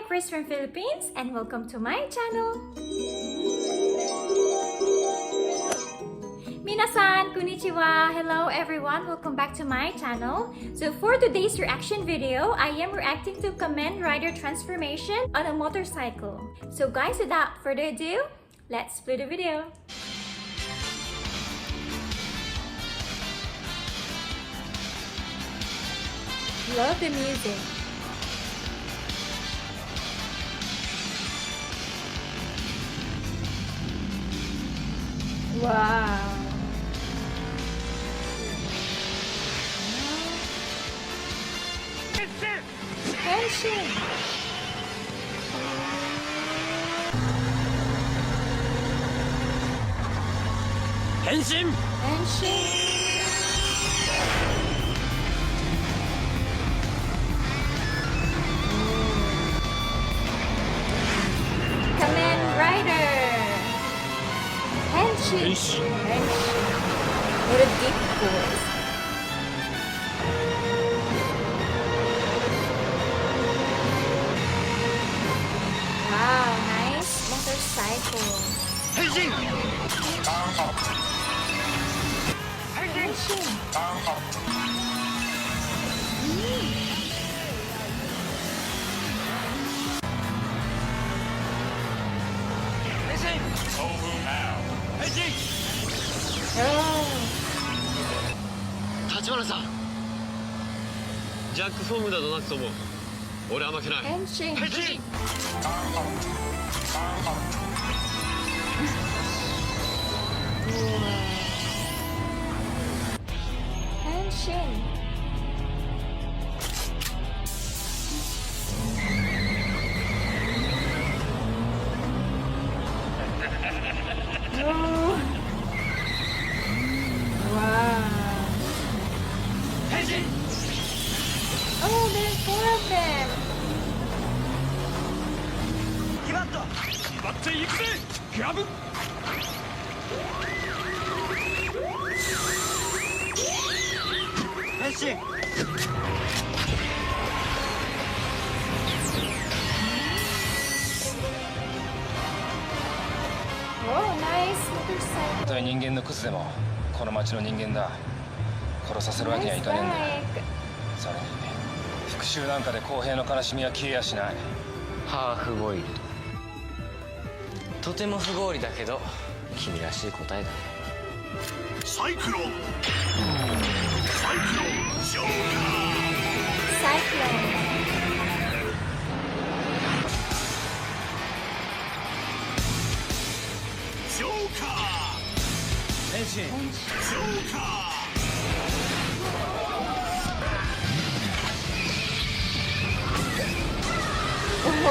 Chris from Philippines and welcome to my channel! Minasan, konnichiwa! Hello everyone, welcome back to my channel. So for today's reaction video, I am reacting to Kamen Rider Transformation on a motorcycle. So guys, without further ado, let's play the video. Love the music. Wow. Henshin. Henshin. Henshin. Kamen Rider. Henshin. What a deep voice. Wow, nice motorcycle. Henshin. Henshin. Oh. 立花さん、ジャックフォームなどなくとも俺は負けない。 Henshin. 変身。 Henshin. Oh. Wow. Oh, there's four of them. 決まっていくぜ。グラブ。変身。 Oh, nice motorcycle. たとえ人間のクズでもこの町の人間だ。殺させるわけにはい Nice かねえんだ。 bike. それに復讐なんかで公平の悲しみは消えやしない。ハーフボイルド。とても不合理だけど君らしい答えだね。サイクロン。サイクロン。ジョーカー。 Cyclone. ジョーカー。変身。ジョーカー。 Oh.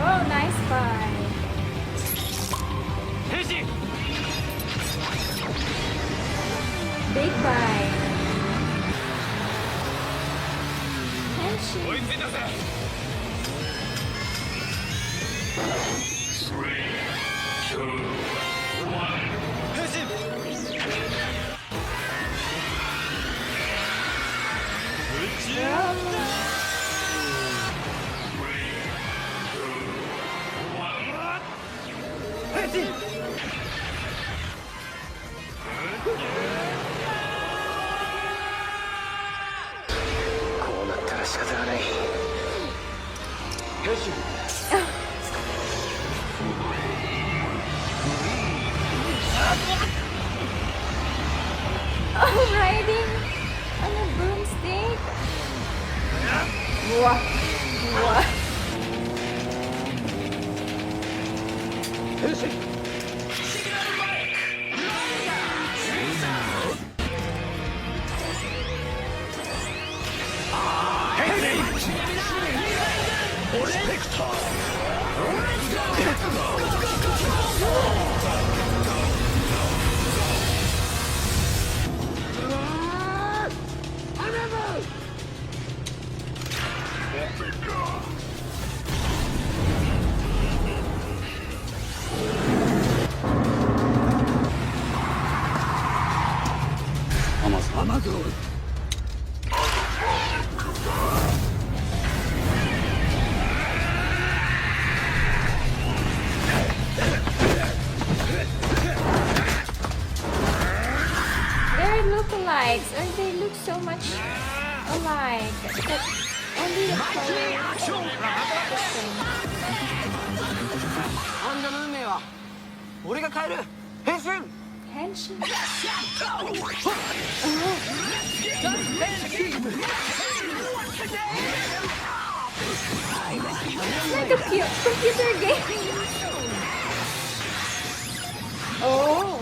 Oh, nice bike. 変身。 Big bike. 追い Henshin. ついたぜ。変身。 こうなったら仕方がない。変身。 Oh, riding on a broomstick. Wow. Wow. 変身。 スペクター。look so much alike. But only the colors are different. 患者の運命は俺が変える。変身。 Henshin. It's like a cute computer game. Oh,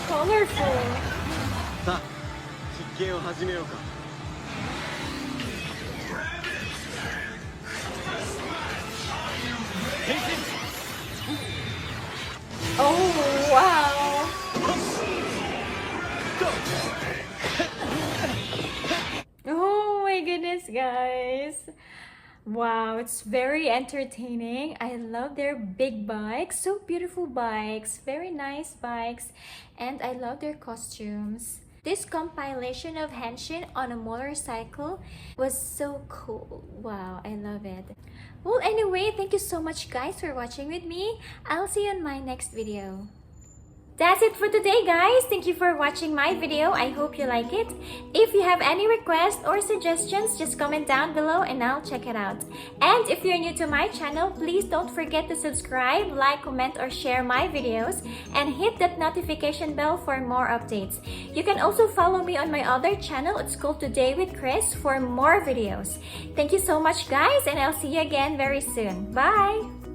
colorful. さあ実験を始めようか。 Oh, wow. Oh my goodness, guys. Wow, it's very entertaining. I love their big bikes. So beautiful bikes. Very nice bikes. And I love their costumes. This compilation of henshin on a motorcycle was so cool. Wow, I love it. Well, anyway, thank you so much guys for watching with me. I'll see you in my next video. That's it for today, guys. Thank you for watching my video. I hope you like it. If you have any requests or suggestions, just comment down below and I'll check it out. And if you're new to my channel, please don't forget to subscribe, like, comment, or share my videos and hit that notification bell for more updates. You can also follow me on my other channel. It's called Today with Chris for more videos. Thank you so much, guys, and I'll see you again very soon. Bye!